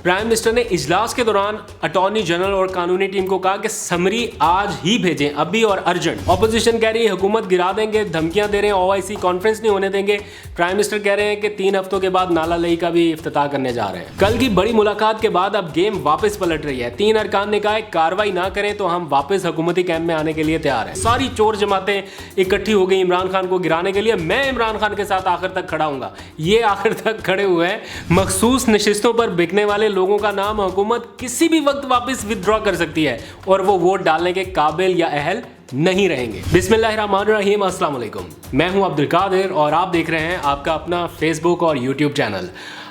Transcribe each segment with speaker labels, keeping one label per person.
Speaker 1: Prime minister ने इजलास के दौरान अटॉर्नी जनरल और कानूनी टीम को कहा कि समरी आज ही भेजें, अभी और अर्जेंट। ऑपोजिशन कह रही है हुकूमत गिरा देंगे, धमकियां दे रहे हैं, ओआईसी कॉन्फ्रेंस नहीं होने देंगे। प्राइम मिनिस्टर कह रहे हैं कि 3 हफ्तों के बाद नाला लई का भी इफ्तिताह करने जा रहे हैं। कल की बड़ी मुलाकात के बाद अब गेम वापस पलट रही है। 3 अरकान ने कहा है कार्रवाई ना करें तो हम वापस हुकूमती कैंप में आने के लिए तैयार हैं। सारी चोर जमातें इकट्ठी हो गई इमरान खान को गिराने के लिए। मैं इमरान खान के साथ आखिर तक खड़ा हूंगा। ये आखिर तक खड़े हुए हैं। मखसूस नशिस्तों पर बिकने वाले लोगों का नाम हुकूमत किसी भी वक्त वापस विथड्रॉ कर सकती है और वो वोट डालने के काबिल या अहल नहीं रहेंगे। बिस्मिल्लाहिर्रहमानिर्रहीम, अस्सलाम वालेकुम। मैं हूं अब्दुल कादिर और आप देख रहे हैं आपका अपना फेसबुक और यूट्यूब चैनल।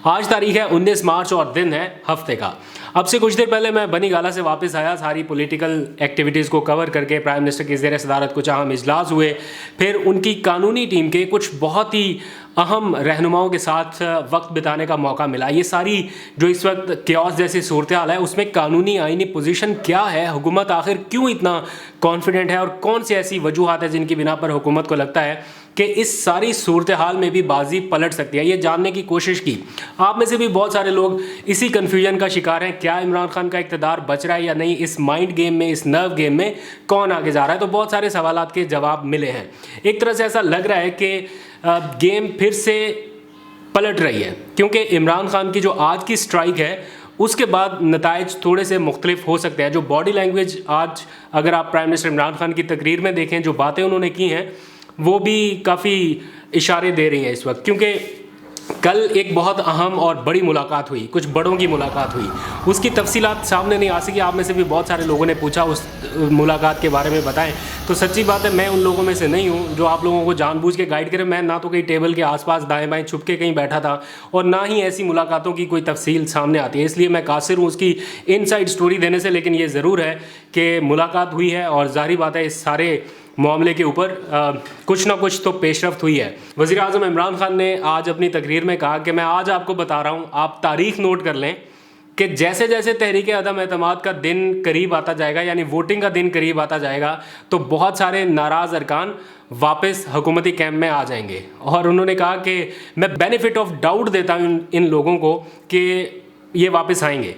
Speaker 1: आज तारीख है 19 मार्च और दिन है हफ्ते का। अब से कुछ देर पहले मैं बनी गाला से वापस आया, सारी पॉलिटिकल एक्टिविटीज़ को कवर करके। प्राइम मिनिस्टर की ज़ेर सदारत कुछ अहम इजलास हुए, फिर उनकी कानूनी टीम के कुछ बहुत ही अहम रहनुमाओं के साथ वक्त बिताने का मौका मिला। ये सारी जो इस वक्त क्योस जैसी सूरत हाल है उसमें कानूनी आईनी पोजीशन क्या है, हुकूमत आखिर क्यों इतना कॉन्फिडेंट है और कौन सी ऐसी वजूहात है जिनकी बिना पर हुकूमत को लगता है कि इस सारी सूरत हाल में भी बाजी पलट सकती है, ये जानने की कोशिश की। आप में से भी बहुत सारे लोग इसी कन्फ्यूजन का शिकार हैं, क्या इमरान खान का इक़्तिदार बच रहा है या नहीं, इस माइंड गेम में, इस नर्व गेम में कौन आगे जा रहा है। तो बहुत सारे सवालात के जवाब मिले हैं। एक तरह से ऐसा लग रहा है कि गेम फिर से पलट रही है, क्योंकि इमरान खान की जो आज की स्ट्राइक है उसके बाद नताइज थोड़े से मुख्तलिफ हो सकते हैं। जो बॉडी लैंग्वेज आज अगर आप प्राइम मिनिस्टर इमरान खान की तकरीर में देखें, जो बातें उन्होंने की हैं वो भी काफ़ी इशारे दे रही हैं इस वक्त, क्योंकि कल एक बहुत अहम और बड़ी मुलाकात हुई, कुछ बड़ों की मुलाकात हुई। उसकी तफसीलात सामने नहीं आ सकी। आप में से भी बहुत सारे लोगों ने पूछा उस मुलाकात के बारे में बताएं। तो सच्ची बात है, मैं उन लोगों में से नहीं हूं जो आप लोगों को जानबूझ के गाइड करे। मैं ना तो कहीं टेबल के आसपास दाएं बाएं छुप के कहीं बैठा था और ना ही ऐसी मुलाकातों की कोई तफसील सामने आती है, इसलिए मैं कासिर हूँ उसकी इनसाइड स्टोरी देने से। लेकिन ये ज़रूर है कि मुलाकात हुई है और ज़ाहिर बात है इस सारे मामले के ऊपर कुछ ना कुछ तो पेशरफ्त हुई है। वज़ीर आज़म इमरान खान ने आज अपनी तकरीर में कहा कि मैं आज आपको बता रहा हूँ, आप तारीख नोट कर लें कि जैसे जैसे तहरीक अदम एतमाद का दिन करीब आता जाएगा, यानी वोटिंग का दिन करीब आता जाएगा, तो बहुत सारे नाराज़ अरकान वापस हुकूमती कैंप में आ जाएंगे। और उन्होंने कहा कि मैं बेनिफिट ऑफ डाउट देता हूँ इन लोगों को कि ये वापस आएंगे।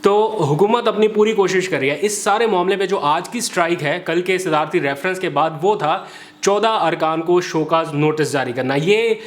Speaker 1: तो हुकूमत अपनी पूरी कोशिश कर रही है इस सारे मामले पे। जो आज की स्ट्राइक है कल के सदारती रेफरेंस के बाद, वो था 14 अरकान को शोकाज नोटिस जारी करना। ये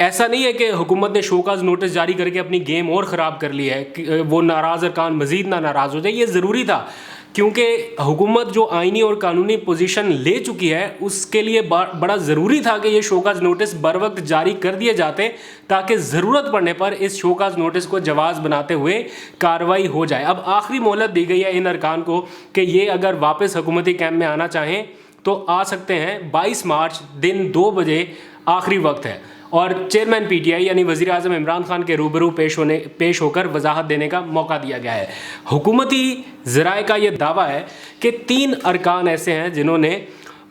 Speaker 1: ऐसा नहीं है कि हुकूमत ने शोकाज नोटिस जारी करके अपनी गेम और ख़राब कर ली है कि वो नाराज़ अरकान मज़ीद ना नाराज़ हो जाए। ये ज़रूरी था क्योंकि हुकूमत जो आइनी और कानूनी पोजीशन ले चुकी है उसके लिए बड़ा ज़रूरी था कि ये शोकाज नोटिस बर वक्त जारी कर दिए जाते, ताकि ज़रूरत पड़ने पर इस शोकाज नोटिस को जवाज़ बनाते हुए कार्रवाई हो जाए। अब आखिरी मोहलत दी गई है इन अरकान को कि ये अगर वापस हुकूमती कैंप में आना चाहें तो आ सकते हैं। 22 मार्च दिन 2 बजे आखिरी वक्त है और चेयरमैन पीटीआई यानी वज़ीर आज़म इमरान खान के रूबरू पेश होकर वजाहत देने का मौका दिया गया है। हुकूमती ज़राए का ये दावा है कि 3 अरकान ऐसे हैं जिन्होंने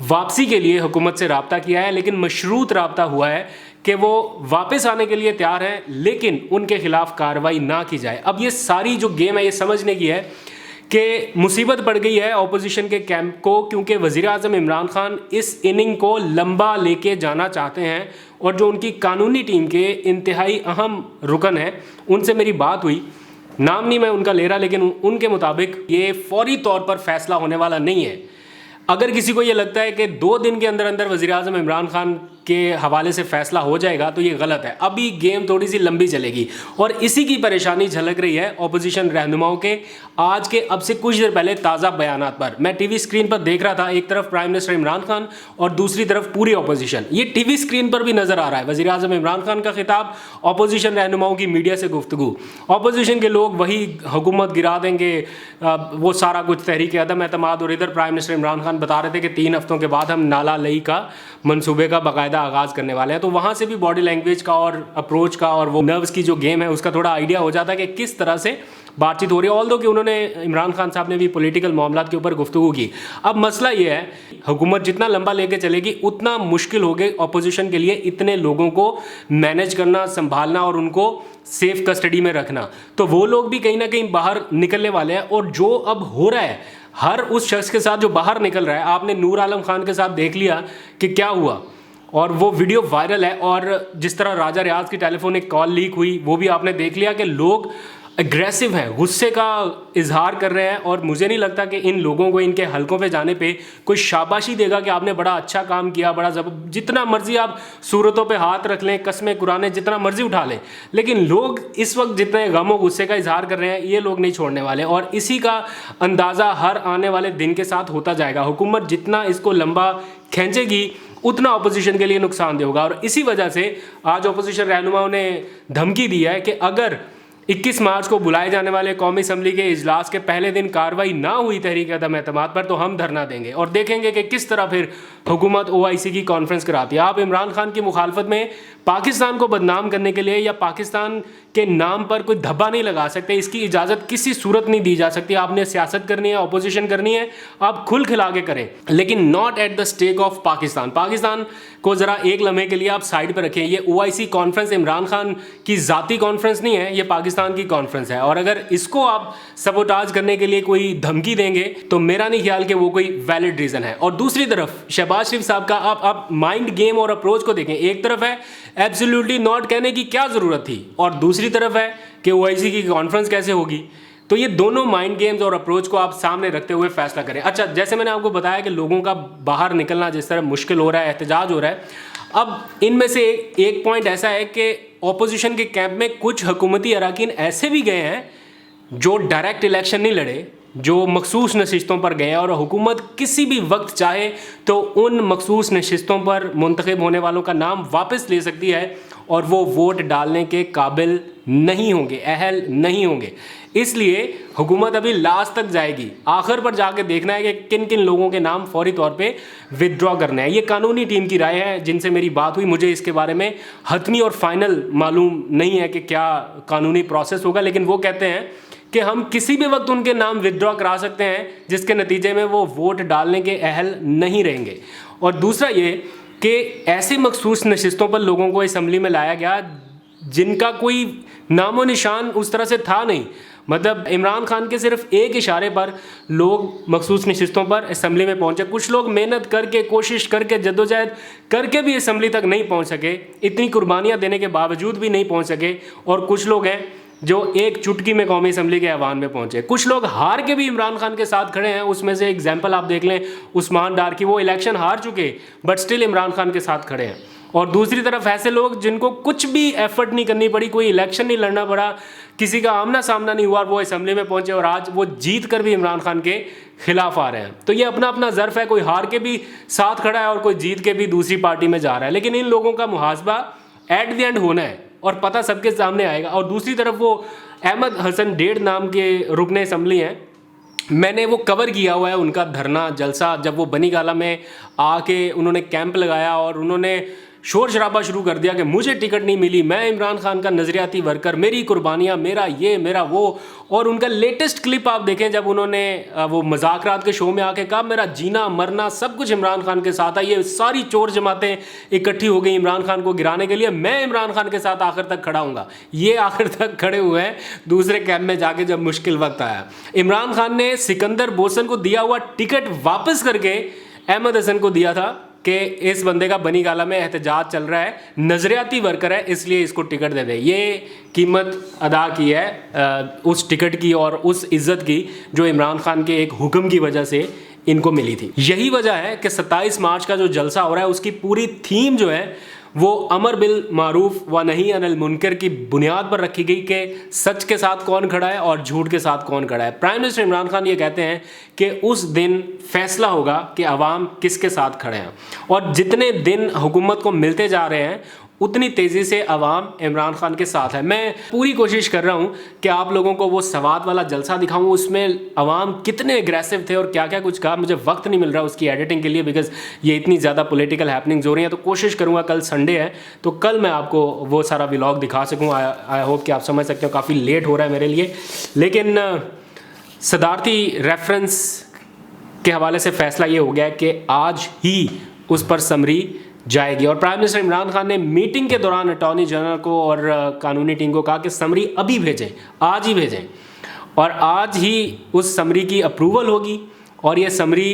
Speaker 1: वापसी के लिए हुकूमत से रब्ता किया है, लेकिन मशरूत रब्ता हुआ है कि वो वापस आने के लिए तैयार हैं, लेकिन उनके खिलाफ कार्रवाई ना की जाए। अब ये सारी जो गेम है ये समझने की है कि मुसीबत पड़ गई है ऑपोजिशन के कैंप को, क्योंकि वज़ीर आज़म इमरान खान इस इनिंग को लंबा लेके जाना चाहते हैं और जो उनकी कानूनी टीम के इंतहाई अहम रुकन हैं उनसे मेरी बात हुई। नाम नहीं मैं उनका ले रहा, लेकिन उनके मुताबिक ये फौरी तौर पर फैसला होने वाला नहीं है। अगर किसी को ये लगता है कि 2 दिन के अंदर अंदर वज़ीर आज़म इमरान खान के हवाले से फ़ैसला हो जाएगा तो ये गलत है। अभी गेम थोड़ी सी लंबी चलेगी और इसी की परेशानी झलक रही है ऑपोजिशन रहनुमाओं के आज के अब से कुछ देर पहले ताज़ा बयानात पर। मैं टीवी स्क्रीन पर देख रहा था, एक तरफ प्राइम मिनिस्टर इमरान खान और दूसरी तरफ पूरी ऑपोजिशन। ये टीवी स्क्रीन पर भी नज़र आ रहा है। वज़ीर आज़म इमरान खान का खिताब, ऑपोजिशन रहनुमाओं की मीडिया से गुफ्तगू। ऑपोजिशन के लोग वही हुकूमत गिरा देंगे, वो सारा कुछ तहरीक अदम एतमाद, और इधर प्राइम मिनिस्टर इमरान खान बता रहे थे कि 3 हफ्तों के बाद हम नाला लई का मंसूबे का बाकायदा आगाज़ करने वाले हैं। तो वहाँ से भी बॉडी लैंग्वेज का और अप्रोच का और वो नर्व्स की जो गेम है उसका थोड़ा आइडिया हो जाता है कि किस तरह से बातचीत हो रही है। ऑल्दो कि उन्होंने, इमरान खान साहब ने भी पॉलिटिकल मामलात के ऊपर गुफ्तगू की। अब मसला ये है, हुकूमत जितना लंबा लेके चलेगी उतना मुश्किल हो गई ऑपोजिशन के लिए इतने लोगों को मैनेज करना, संभालना और उनको सेफ कस्टडी में रखना। तो वो लोग भी कहीं ना कहीं बाहर निकलने वाले हैं। और जो अब हो रहा है हर उस शख्स के साथ जो बाहर निकल रहा है, आपने नूर आलम खान के साथ देख लिया कि क्या हुआ और वो वीडियो वायरल है। और जिस तरह राजा रियाज की टेलीफोनिक कॉल लीक हुई वो भी आपने देख लिया कि लोग एग्रेसिव हैं, गुस्से का इजहार कर रहे हैं, और मुझे नहीं लगता कि इन लोगों को इनके हलकों पे जाने पे कोई शाबाशी देगा कि आपने बड़ा अच्छा काम किया, बड़ा जितना मर्जी आप सूरतों पे हाथ रख लें, कस्में कुराने जितना मर्जी उठा लें, लेकिन लोग इस वक्त जितने गम और गुस्से का इजहार कर रहे हैं ये लोग नहीं छोड़ने वाले, और इसी का अंदाज़ा हर आने वाले दिन के साथ होता जाएगा। हुकूमत जितना इसको लंबा खींचेगी उतना अपोजिशन के लिए नुकसानदेह होगा, और इसी वजह से आज अपोजिशन रहनुमाओं ने धमकी दी है कि अगर 21 मार्च को बुलाए जाने वाले कौमी असम्बली के इजलास के पहले दिन कार्रवाई ना हुई तहरीक अदम एतमाद पर, तो हम धरना देंगे और देखेंगे कि किस तरह फिर हुकूमत OIC की कॉन्फ्रेंस कराती है। आप इमरान खान की मुखालफत में पाकिस्तान को बदनाम करने के लिए या पाकिस्तान के नाम पर कोई धब्बा नहीं लगा सकते, इसकी इजाज़त किसी सूरत नहीं दी जा सकती। आपने सियासत करनी है, अपोजिशन करनी है, आप खुल खिला के करें, लेकिन not at the stake of Pakistan. Pakistan को ज़रा एक लम्हे के लिए आप साइड पर रखें। ये OIC कॉन्फ्रेंस इमरान खान की ज़ाती कॉन्फ्रेंस नहीं है, ये पाकिस्तान की कॉन्फ्रेंस है, और अगर इसको आप सबोटाज करने के लिए कोई धमकी देंगे तो मेरा नहीं ख्याल कि वो कोई वैलिड रीज़न है। और दूसरी तरफ शहबाज शरीफ साहब का आप माइंड गेम और अप्रोच को देखें। एक तरफ है एब्सोल्युटली नॉट कहने की क्या ज़रूरत थी, और दूसरी तरफ है कि OIC की कॉन्फ्रेंस कैसे होगी। तो ये दोनों माइंड गेम्स और अप्रोच को आप सामने रखते हुए फैसला करें। अच्छा, जैसे मैंने आपको बताया कि लोगों का बाहर निकलना जिस तरह मुश्किल हो रहा है, एहतजाज हो रहा है, अब इनमें से एक पॉइंट ऐसा है कि ऑपोजिशन के कैंप में कुछ हुकूमती अरकान ऐसे भी गए हैं जो डायरेक्ट इलेक्शन नहीं लड़े, जो मखसूस नशिस्तों पर गए हैं, और हुकूमत किसी भी वक्त चाहे तो उन मखसूस नशिस्तों पर मुंतखब होने वालों का नाम वापस ले सकती है, और वो वोट डालने के काबिल नहीं होंगे, अहल नहीं होंगे। इसलिए हुकूमत अभी लास्ट तक जाएगी, आखिर पर जाके देखना है कि किन किन लोगों के नाम फौरी तौर पे विदड्रॉ करने हैं। ये कानूनी टीम की राय है जिनसे मेरी बात हुई, मुझे इसके बारे में हतमी और फाइनल मालूम नहीं है कि क्या कानूनी प्रोसेस होगा, लेकिन वो कहते हैं कि हम किसी भी वक्त उनके नाम विदड्रॉ करा सकते हैं जिसके नतीजे में वो वोट डालने के अहल नहीं रहेंगे। और दूसरा ये कि ऐसे मखसूस नशिस्तों पर लोगों को असम्बली में लाया गया जिनका कोई नामो निशान उस तरह से था नहीं। मतलब इमरान खान के सिर्फ एक इशारे पर लोग मखसूस नशिस्तों पर असम्बली में पहुंचे। कुछ लोग मेहनत करके, कोशिश करके, जद्दोजहद करके भी असम्बली तक नहीं पहुंच सके, इतनी कुर्बानियां देने के बावजूद भी नहीं पहुंच सके, और कुछ लोग हैं जो एक चुटकी में कौमी असम्बली के ऐवान में पहुंचे। कुछ लोग हार के भी इमरान खान के साथ खड़े हैं, उसमें से एग्जाम्पल आप देख लें उस्मान डार की, वो इलेक्शन हार चुके बट स्टिल इमरान खान के साथ खड़े हैं। और दूसरी तरफ ऐसे लोग जिनको कुछ भी एफर्ट नहीं करनी पड़ी, कोई इलेक्शन नहीं लड़ना पड़ा, किसी का आमना सामना नहीं हुआ, वो असम्बली में पहुंचे और आज वो जीत कर भी इमरान खान के खिलाफ आ रहे हैं। तो ये अपना अपना ज़र्फ है, कोई हार के भी साथ खड़ा है और कोई जीत के भी दूसरी पार्टी में जा रहा है, लेकिन इन लोगों का मुहासबा एट द एंड होना है और पता सबके सामने आएगा। और दूसरी तरफ वो अहमद हसन डेढ़ नाम के रुकने असम्बली हैं, मैंने वो कवर किया हुआ है उनका धरना जलसा, जब वो बनी गाला में आके उन्होंने कैंप लगाया और उन्होंने शोर शराबा शुरू कर दिया कि मुझे टिकट नहीं मिली, मैं इमरान खान का नज़रियाती वर्कर, मेरी कुर्बानियाँ, मेरा ये मेरा वो। और उनका लेटेस्ट क्लिप आप देखें जब उन्होंने वो मज़ाकरात के शो में आके कहा मेरा जीना मरना सब कुछ इमरान खान के साथ है, ये सारी चोर जमातें इकट्ठी हो गई इमरान खान को गिराने के लिए, मैं इमरान खान के साथ आखिर तक खड़ा हूँगा। ये आखिर तक खड़े हुए हैं दूसरे कैंप में जाके जब मुश्किल वक्त आया। इमरान खान ने सिकंदर बोसन को दिया हुआ टिकट वापस करके अहमद हसन को दिया था कि इस बंदे का बनी गाला में एहतजाज चल रहा है, नज़रियाती वर्कर है, इसलिए इसको टिकट दे दे। ये कीमत अदा की है उस टिकट की और उस इज़्ज़त की जो इमरान खान के एक हुक्म की वजह से इनको मिली थी। यही वजह है कि 27 मार्च का जो जलसा हो रहा है उसकी पूरी थीम जो है वो अमर बिल मारूफ व नही अनिल मुनकर की बुनियाद पर रखी गई कि सच के साथ कौन खड़ा है और झूठ के साथ कौन खड़ा है। प्राइम मिनिस्टर इमरान खान ये कहते हैं कि उस दिन फैसला होगा कि अवाम किसके साथ खड़े हैं, और जितने दिन हुकूमत को मिलते जा रहे हैं उतनी तेज़ी से अवाम इमरान खान के साथ है। मैं पूरी कोशिश कर रहा हूँ कि आप लोगों को वो सवाद वाला जलसा दिखाऊँ, उसमें अवाम कितने एग्रेसिव थे और क्या क्या कुछ कहा। मुझे वक्त नहीं मिल रहा उसकी एडिटिंग के लिए बिकॉज ये इतनी ज़्यादा पॉलिटिकल हैपनिंग्स हो रही हैं, तो कोशिश करूँगा कल संडे है तो कल मैं आपको वो सारा व्लॉग दिखा सकूँ। आई होप कि आप समझ सकते हो काफ़ी लेट हो रहा है मेरे लिए, लेकिन सदारती रेफरेंस के हवाले से फ़ैसला ये हो गया है कि आज ही उस पर समरी जाएगी। और प्राइम मिनिस्टर इमरान खान ने मीटिंग के दौरान अटॉर्नी जनरल को और कानूनी टीम को कहा कि समरी अभी भेजें, आज ही भेजें, और आज ही उस समरी की अप्रूवल होगी और ये समरी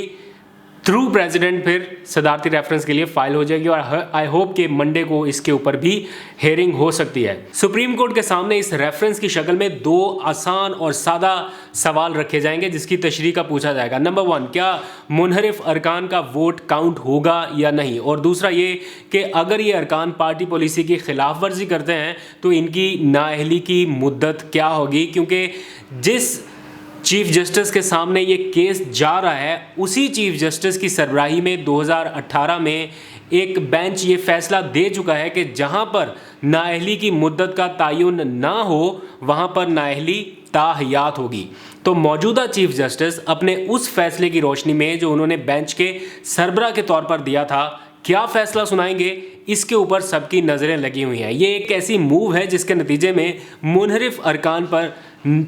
Speaker 1: थ्रू प्रेसिडेंट फिर सदारती रेफरेंस के लिए फाइल हो जाएगी और आई होप कि मंडे को इसके ऊपर भी हेयरिंग हो सकती है। सुप्रीम कोर्ट के सामने इस रेफरेंस की शक्ल में 2 आसान और सादा सवाल रखे जाएंगे जिसकी तशरीह का पूछा जाएगा। नंबर 1, क्या मुनहरिफ अरकान का वोट काउंट होगा या नहीं, और दूसरा ये कि अगर ये अरकान पार्टी पॉलिसी की खिलाफ वर्जी करते हैं तो इनकी नाअहली की मुद्दत क्या होगी, क्योंकि जिस चीफ जस्टिस के सामने ये केस जा रहा है उसी चीफ जस्टिस की सरबराही में 2018 में एक बेंच ये फैसला दे चुका है कि जहां पर नाअहली की मुद्दत का तयन ना हो वहां पर नाअहली ताहयात होगी। तो मौजूदा चीफ जस्टिस अपने उस फैसले की रोशनी में जो उन्होंने बेंच के सरबराह के तौर पर दिया था, क्या फैसला सुनाएंगे, इसके ऊपर सबकी नज़रें लगी हुई हैं। ये एक ऐसी मूव है जिसके नतीजे में मुनहरिफ अरकान पर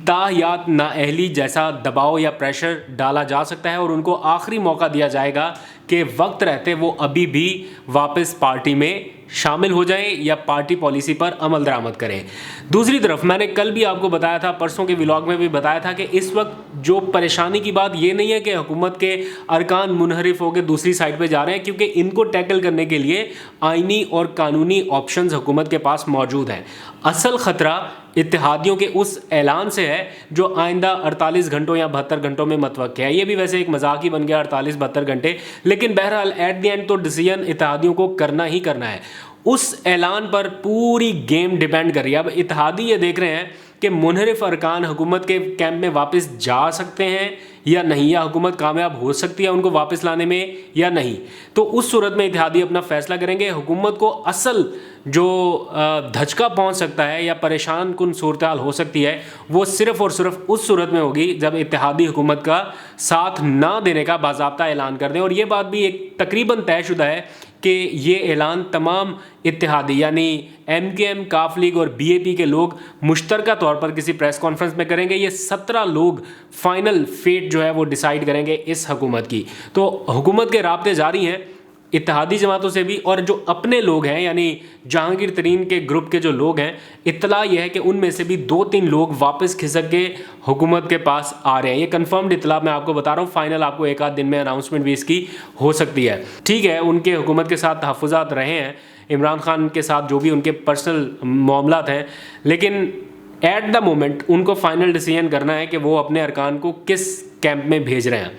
Speaker 1: ताहयात नाअहली जैसा दबाव या प्रेशर डाला जा सकता है और उनको आखिरी मौका दिया जाएगा कि वक्त रहते वो अभी भी वापस पार्टी में शामिल हो जाएं या पार्टी पॉलिसी पर अमल दरामद करें। दूसरी तरफ मैंने कल भी आपको बताया था, परसों के व्लॉग में भी बताया था कि इस वक्त जो परेशानी की बात ये नहीं है कि हुकूमत के अरकान मुनहरिफ होकर दूसरी साइड पे जा रहे हैं, क्योंकि इनको टैकल करने के लिए आइनी और कानूनी ऑप्शंस हुकूमत के पास मौजूद हैं। असल ख़तरा इत्तेहादियों के उस ऐलान से है जो आइंदा 48 घंटों या 72 घंटों में मतवक्की है। ये भी वैसे एक मजाक ही बन गया 48-72 घंटे, लेकिन बहरहाल एट द एंड तो डिसीजन इत्तेहादियों को करना ही करना है। उस ऐलान पर पूरी गेम डिपेंड कर रही है। अब इत्तेहादी ये देख रहे हैं कि मुनहरिफ अरकान हुकूमत के कैंप में वापस जा सकते हैं या नहीं, या हुकूमत कामयाब हो सकती है उनको वापस लाने में या नहीं। तो उस सूरत में इत्तेहादी अपना फैसला करेंगे। हुकूमत को असल जो धचका पहुंच सकता है या परेशान कुन सूरत हाल हो सकती है वो सिर्फ़ और सिर्फ उस सूरत में होगी जब इत्तेहादी हुकूमत का साथ ना देने का बाज़ाब्ता ऐलान कर दें। और ये बात भी एक तकरीबन तयशुदा है कि ये ऐलान तमाम इत्तेहादी यानी MKM, काफ लीग और BAP के लोग मुश्तरका तौर पर किसी प्रेस कॉन्फ्रेंस में करेंगे। ये 17 लोग फाइनल फेट जो है वो डिसाइड करेंगे इस हुकूमत की। तो हुकूमत के राब्ते जारी हैं इत्तेहादी जमातों से भी, और जो अपने लोग हैं यानी जहांगीर तरीन के ग्रुप के जो लोग हैं, इत्तला यह है कि उनमें से भी 2-3 लोग वापस खिसक के हुकूमत के पास आ रहे हैं। ये कंफर्म्ड इत्तला मैं आपको बता रहा हूँ, फाइनल आपको एक आध दिन में अनाउंसमेंट भी इसकी हो सकती है। ठीक है, उनके हुकूमत के साथ तहफ़्फ़ुज़ात रहे हैं, इमरान खान के साथ जो भी उनके पर्सनल मामलात हैं, लेकिन एट द मोमेंट उनको फाइनल डिसीजन करना है कि वो अपने अरकान को किस कैंप में भेज रहे हैं।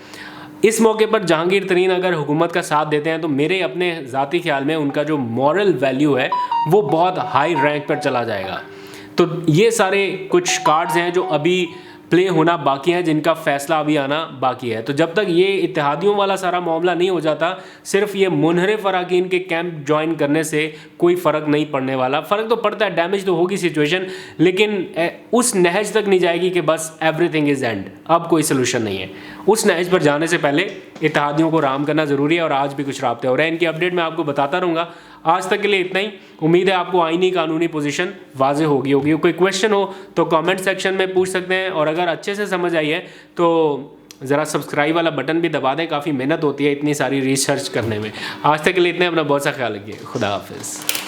Speaker 1: इस मौके पर जहांगीर तरीन अगर हुकूमत का साथ देते हैं तो मेरे अपने ज़ाती ख्याल में उनका जो मॉरल वैल्यू है वो बहुत हाई रैंक पर चला जाएगा। तो ये सारे कुछ कार्ड्स हैं जो अभी प्ले होना बाकी हैं, जिनका फैसला अभी आना बाकी है। तो जब तक ये इत्तेहादियों वाला सारा मामला नहीं हो जाता, सिर्फ ये मुनहरिफ अरकान के कैंप ज्वाइन करने से कोई फ़र्क नहीं पड़ने वाला। फ़र्क तो पड़ता है, डैमेज तो होगी सिचुएशन, लेकिन उस नहज तक नहीं जाएगी कि बस एवरीथिंग इज़ एंड, अब कोई सोल्यूशन नहीं है। उस नहज पर जाने से पहले इत्तेहादियों को राम करना ज़रूरी है, और आज भी कुछ राब्ते हो रहे हैं। इनकी अपडेट मैं आपको बताता रहूँगा। आज तक के लिए इतना ही। उम्मीद है आपको आईनी कानूनी पोजीशन वाज़ेह होगी। कोई क्वेश्चन हो तो कमेंट सेक्शन में पूछ सकते हैं, और अगर अच्छे से समझ आई है तो ज़रा सब्सक्राइब वाला बटन भी दबा दें। काफ़ी मेहनत होती है इतनी सारी रिसर्च करने में। आज तक के लिए इतना, अपना बहुत सा ख्याल रखिए। खुदा हाफिज़।